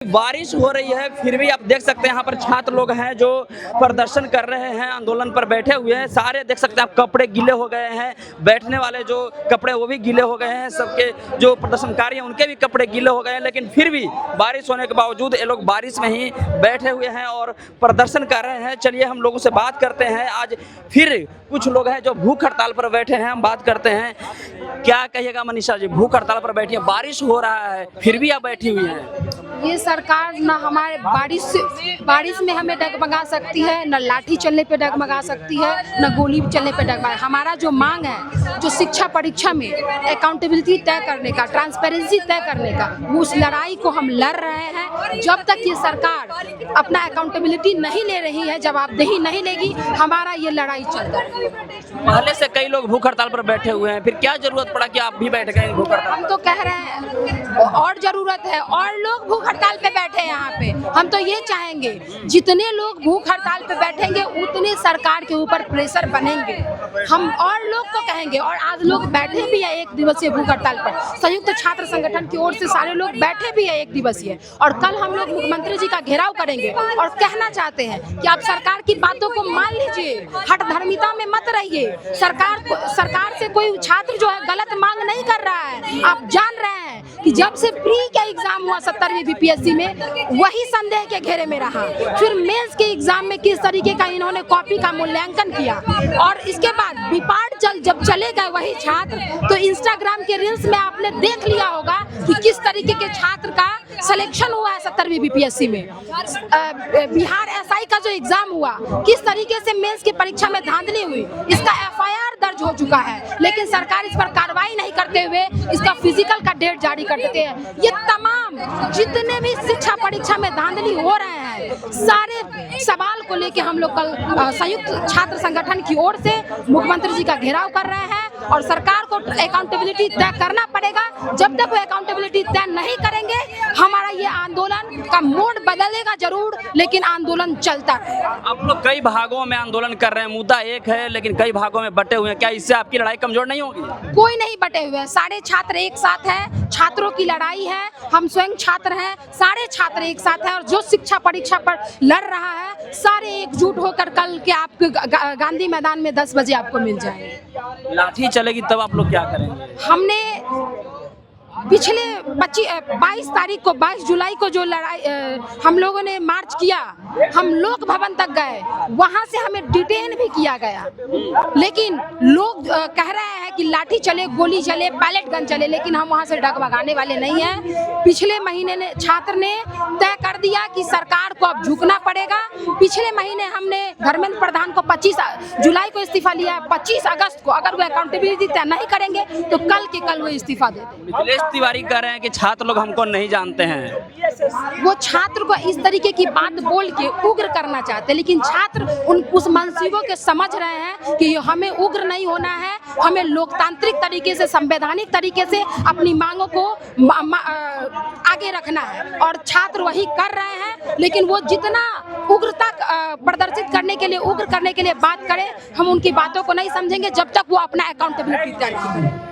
बारिश हो रही है फिर भी आप देख सकते हैं यहाँ पर छात्र लोग हैं जो प्रदर्शन कर रहे हैं, आंदोलन पर बैठे हुए हैं। सारे देख सकते हैं आप कपड़े गीले हो गए हैं, बैठने वाले जो कपड़े वो भी गीले हो गए हैं, सबके जो प्रदर्शनकारी हैं उनके भी कपड़े गीले हो गए हैं। लेकिन फिर भी बारिश होने के बावजूद ये लोग बारिश में ही बैठे हुए हैं और प्रदर्शन कर रहे हैं। चलिए हम लोगों से बात करते हैं। आज फिर कुछ लोग हैं जो भूख हड़ताल पर बैठे हैं, हम बात करते हैं। क्या कहिएगा मनीषा जी, भूख हड़ताल पर बैठी है, बारिश हो रहा है फिर भी आप बैठी हुई हैं। ये सरकार ना हमारे बारिश में हमें डगमगा सकती है, न लाठी चलने पे डगमगा सकती है, न गोली चलने पे डगमगा। हमारा जो मांग है, जो शिक्षा परीक्षा में अकाउंटेबिलिटी तय करने का, ट्रांसपेरेंसी तय करने का, वो उस लड़ाई को हम लड़ रहे हैं। जब तक ये सरकार अपना अकाउंटेबिलिटी नहीं ले रही है, जवाबदेही नहीं लेगी, हमारा ये लड़ाई चलता है। पहले से कई लोग भूख हड़ताल पर बैठे हुए हैं, फिर क्या जरूरत पड़ा कि आप भी बैठ गए भूख हड़ताल? हम तो कह रहे हैं और जरूरत है, और लोग भूख हड़ताल पे बैठे हैं यहाँ पे। हम तो ये चाहेंगे जितने लोग भूख हड़ताल पे बैठेंगे उतने सरकार के ऊपर प्रेशर बनेंगे। हम और लोग को कहेंगे, और आज लोग बैठे भी है एक दिवसीय भूख हड़ताल पर। संयुक्त छात्र संगठन की ओर से सारे लोग बैठे भी है एक दिवसीय, और कल हम लोग मुख्यमंत्री जी का घेराव करेंगे और कहना चाहते हैं कि आप सरकार की बातों को मान लीजिए, हठधर्मिता में मत रहिए। सरकार से कोई छात्र जो है गलत मांग नहीं कर रहा है। आप जान रहे हैं कि जब से प्री का एग्जाम हुआ 70वीं बीपीएससी में, वही संदेह के घेरे में रहा। फिर मेंस के एग्जाम में किस तरीके का इन्होंने कॉपी का मूल्यांकन किया, और इसके बाद विपाट जब चले गए वही छात्र, तो इंस्टाग्राम के रील्स में आपने देख लिया होगा कि किस तरीके के छात्र का सिलेक्शन हुआ है 70वीं बीपीएससी में। बिहार एसआई का जो एग्जाम हुआ, किस तरीके से मेंस की परीक्षा में धांधली हुई, इसका एफआईआर दर्ज हो चुका है, लेकिन सरकार इस पर कार्रवाई नहीं करते हुए इसका फिजिकल का डेट जारी कर देते हैं। ये तमाम जितने भी शिक्षा परीक्षा में धांधली हो रहे हैं, सारे सवाल को लेके हम लोग कल संयुक्त छात्र संगठन की ओर से मुख्यमंत्री जी का घेराव कर रहे हैं, और सरकार को अकाउंटेबिलिटी तय करना पड़ेगा। जब तक वो अकाउंटेबिलिटी तय नहीं करेंगे, हमारा ये आंदोलन का मोड बदलेगा जरूर, लेकिन आंदोलन चलता है। आप लोग कई भागों में आंदोलन कर रहे हैं, मुद्दा एक है लेकिन कई भागों में बटे हुए हैं। क्या इससे आपकी लड़ाई कमजोर नहीं होगी? कोई नहीं बटे हुए हैं, सारे छात्र एक साथ हैं। छात्रों की लड़ाई है, हम स्वयं छात्र हैं, सारे छात्र एक साथ हैं, और जो शिक्षा परीक्षा पर लड़ रहा है, सारे एकजुट होकर कल के आपके गांधी मैदान में 10 बजे आपको मिल जाएंगे। लाठी चलेगी तब आप लोग क्या करेंगे? हमने पिछले 22 जुलाई को जो लड़ाई हम लोगों ने मार्च किया, हम लोक भवन तक गए, वहां से हमें डिटेन भी किया गया, लेकिन लोग कह रहे हैं कि लाठी चले, गोली चले, पैलेट गन चले, लेकिन हम वहां से डगमगाने वाले नहीं हैं। पिछले महीने ने छात्र ने तय कर दिया कि सरकार को अब झुकना पड़ेगा। पिछले महीने हमने धर्मेंद्र प्रधान को 25 जुलाई को इस्तीफा लिया। 25 अगस्त को अगर वो अकाउंटेबिलिटी तय नहीं करेंगे तो कल के कल वो इस्तीफा दे देंगे। मिथिलेश तिवारी कह रहे हैं कि छात्र लोग हमको नहीं जानते हैं। वो छात्र को इस तरीके की बात बोल के उग्र करना चाहते हैं, लेकिन छात्र उस मनसीबों के समझ रहे हैं कि हमें उग्र नहीं होना है, हमें लोकतांत्रिक तरीके से, संवैधानिक तरीके से अपनी मांगों को आगे रखना है, और छात्र वही कर रहे हैं। लेकिन वो जितना उग्रता प्रदर्शित करने के लिए, उग्र करने के लिए बात करें, हम उनकी बातों को नहीं समझेंगे जब तक वो अपना अकाउंटेबिलिटी तय नहीं करें।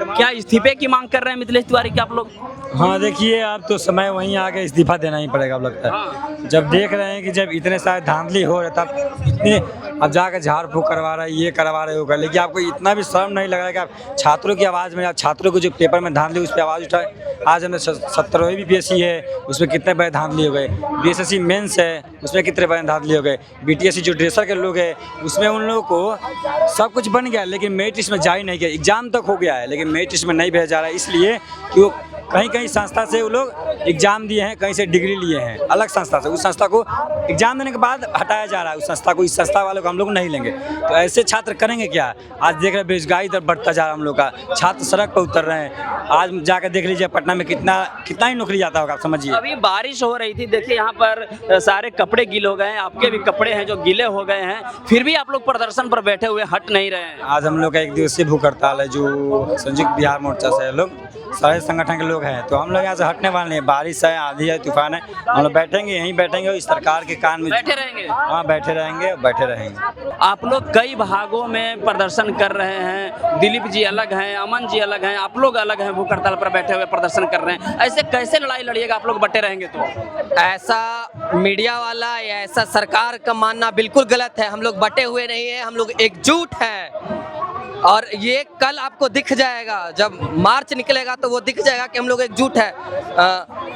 क्या इस्तीफे की मांग कर रहे हैं मिथिलेश तिवारी के आप लोग? हाँ देखिए, अब तो समय वहीं आ गया, इस्तीफा देना ही पड़ेगा अब लगता है। जब देख रहे हैं कि जब इतने सारे धांधली हो रहे, तब इतने अब जाकर झाड़ फूक करवा रहे, ये करवा रहे होगा, लेकिन आपको इतना भी शर्म नहीं लग रहा है कि आप छात्रों की आवाज़ में, आप छात्रों को जो पेपर में धांधली उस पर आवाज़ उठाए। आज हमने 70वीं बीपीएससी है, उसमें कितने बड़े धांधली हो गए। बीएसएससी मेंस है, उसमें कितने बड़े धांधली हो गए। बीटीएससी जो ड्रेसर के लोग हैं, उसमें उन लोगों को सब कुछ बन गया, लेकिन मेरिट लिस्ट में जारी नहीं किया। एग्जाम तक हो गया है, लेकिन मेरिट लिस्ट में नहीं भेजा जा रहा है, इसलिए कि वो कहीं संस्था से वो लोग एग्जाम दिए हैं, कहीं से डिग्री लिए हैं अलग संस्था से, उस संस्था को एग्जाम देने के बाद हटाया जा रहा है उस संस्था को। इस संस्था वालों को हम लोग नहीं लेंगे, तो ऐसे छात्र करेंगे क्या? आज देख रहे हैं बेरोजगारी दर बढ़ता जा रहा है, हम लोग का छात्र सड़क पर उतर रहे हैं। आज जाकर देख लीजिए पटना में कितना ही नौकरी जाता होगा, आप समझिए। अभी बारिश हो रही थी, देखिए यहाँ पर सारे कपड़े गीले हो गए हैं, आपके भी कपड़े हैं जो गीले हो गए हैं, फिर भी आप लोग प्रदर्शन पर बैठे हुए हट नहीं रहे हैं। आज हम लोग का एक दिवसीय भूख हड़ताल है, जो संयुक्त बिहार मोर्चा से लोग, सारे संगठन के लोग लोग हैं, तो हम लोग यहाँ से हटने वाले नहीं। बारिश है, आंधी है, तूफान है, हम लोग बैठेंगे यहीं बैठेंगे और इस सरकार के कान में बैठे रहेंगे। हाँ बैठे रहेंगे, बैठे रहेंगे। आप लोग कई भागों में प्रदर्शन कर रहे हैं, दिलीप जी अलग हैं, अमन जी अलग हैं, आप लोग अलग हैं, भूख हड़ताल पर बैठे हुए प्रदर्शन कर रहे हैं। ऐसे कैसे लड़ाई लड़िएगा आप लोग बटे रहेंगे तो? ऐसा मीडिया वाला या ऐसा सरकार का मानना बिल्कुल गलत है। हम लोग बटे हुए नहीं है, हम लोग एकजुट हैं और ये कल आपको दिख जाएगा, जब मार्च निकलेगा तो वो दिख जाएगा कि हम लोग एकजुट है।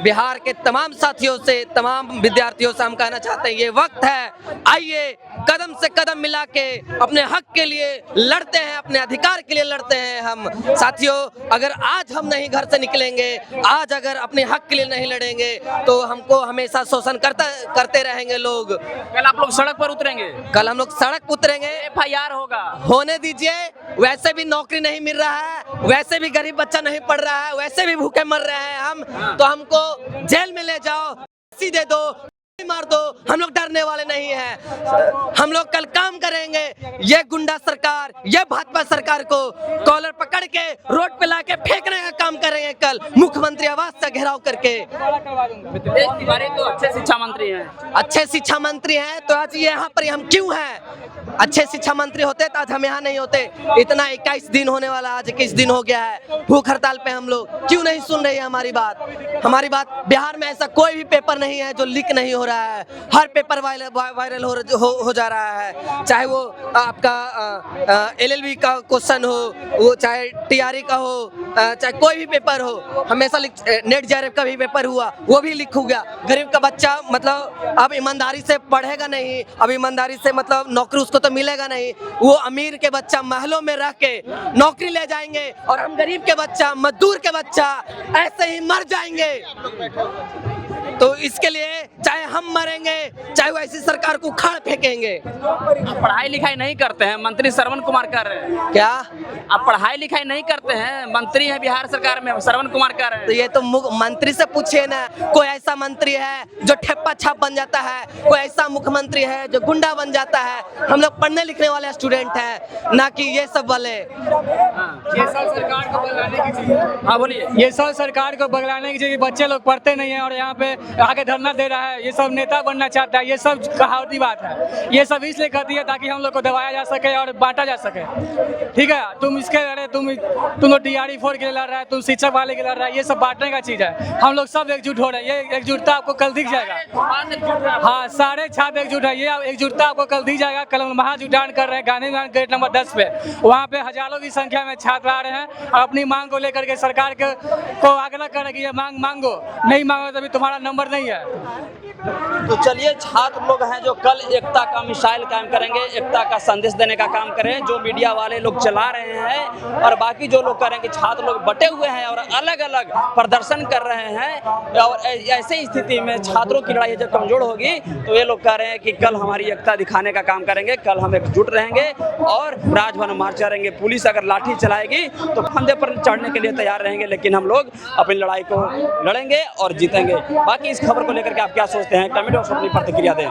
बिहार के तमाम साथियों से, तमाम विद्यार्थियों से हम कहना चाहते हैं ये वक्त है, आइए कदम से कदम मिला के अपने हक के लिए लड़ते हैं, अपने अधिकार के लिए लड़ते हैं हम। साथियों, अगर आज हम नहीं घर से निकलेंगे, आज अगर अपने हक के लिए नहीं लड़ेंगे तो हमको हमेशा शोषण करते रहेंगे लोग। कल आप लोग सड़क पर उतरेंगे? कल हम लोग सड़क उतरेंगे, FIR होगा। होने दीजिए। वैसे भी नौकरी नहीं मिल रहा है, वैसे भी गरीब बच्चा नहीं पढ़ रहा है, वैसे भी भूखे मर रहे हैं हम, तो हमको जेल में ले जाओ, फांसी दे दो, मार दो, हम लोग डरने वाले नहीं हैं। हम लोग कल काम करेंगे। ये गुंडा सरकार, ये भाजपा सरकार को कॉलर पकड़ के रोड पे लाके फेंकने का काम करेंगे कल, मुख्यमंत्री आवास से घेराव करके। मिथिलेश तिवारी तो अच्छे शिक्षा मंत्री हैं। अच्छे शिक्षा मंत्री हैं तो आज यहाँ पर हम क्यों हैं? अच्छे शिक्षा मंत्री होते तो आज हम यहाँ नहीं होते। इतना 21 दिन होने वाला, आज 21 दिन हो गया है भूख हड़ताल पे। हम लोग क्यों नहीं सुन रहे हैं हमारी बात? हमारी बात, बिहार में ऐसा कोई भी पेपर नहीं है जो लीक नहीं हो रहा है। हर पेपर वायरल हो जा रहा है, चाहे वो आपका LLB का क्वेश्चन हो, वो चाहे TRE का हो, चाहे कोई भी पेपर हो, हमेशा नेट JRF का भी पेपर हुआ, वो भी लीक हो गया। गरीब का बच्चा मतलब अब ईमानदारी से पढ़ेगा नहीं, अब ईमानदारी से मतलब नौकरी उसको तो मिलेगा नहीं। वो अमीर के बच्चा महलों में रह के नौकरी ले जाएंगे और हम गरीब के बच्चा, मजदूर के बच्चा ऐसे ही मर जाएंगे। तो इसके लिए चाहे हम मरेंगे, चाहे वो ऐसी सरकार को उखाड़ फेंकेंगे। आप पढ़ाई लिखाई नहीं करते हैं, मंत्री श्रवण कुमार कर रहे हैं। क्या आप पढ़ाई लिखाई नहीं करते हैं, मंत्री हैं बिहार सरकार में, श्रवण कुमार कर रहे हैं। तो ये तो मंत्री से पूछिए ना। कोई ऐसा मंत्री है जो ठेप्पा छाप बन जाता है, कोई ऐसा मुख्यमंत्री है जो गुंडा बन जाता है। हम लोग पढ़ने लिखने वाले स्टूडेंट हैं, ना कि ये सब वाले। ये सब सरकार को बगलाने की चाहिए। हाँ बोलिए। ये सब सरकार को बगलाने की चाहिए। बच्चे लोग पढ़ते नहीं है और यहाँ पे आगे धरना दे रहा है। ये सब नेता बनना चाहता है, ये सब कहावती बात है। ये सब इसलिए कर दिया ताकि हम लोग को दबाया जा सके और बांटा जा सके। ठीक है, तुम इसके लड़े, तुम लोग TRE 4 के लिए लड़ रहा है, तुम शिक्षक वाले के लिए लड़ रहा है। ये सब बांटने का चीज है। हम लोग सब एकजुट हो रहे हैं, ये एकजुटता आपको कल दिख जाएगा। हाँ, सारे छात्र एकजुट है, ये एकजुटता आपको कल दिख जाएगा। कल महाजुटान कर रहे हैं गांधी मैदान गेट नंबर 10 पे। वहाँ पे हजारों की संख्या में छात्र आ रहे हैं और अपनी मांग को लेकर के सरकार को आग्रह कर रहे हैं कि ये मांग मांगो, नहीं मांगो तो अभी तुम्हारा नंबर नहीं है। तो चलिए, छात्र लोग हैं जो कल एकता का मिसाइल कायम करेंगे, एकता का संदेश देने का काम करें, जो मीडिया वाले लोग चला रहे हैं और बाकी जो लोग करेंगे। छात्र लोग बटे हुए हैं और अलग अलग प्रदर्शन कर रहे हैं और ऐसे स्थिति में छात्रों की लड़ाई जब कमजोर होगी तो ये लोग कह रहे हैं कि कल हमारी एकता दिखाने का काम करेंगे, कल हम एकजुट रहेंगे और राजभवन मार्च करेंगे। पुलिस अगर लाठी चलाएगी तो फंदे पर चढ़ने के लिए तैयार रहेंगे, लेकिन हम लोग अपनी लड़ाई को लड़ेंगे और जीतेंगे। बाकी इस खबर को लेकर के आप क्या सोचते हैं, कमेंट बॉक्स में अपनी प्रतिक्रिया दें।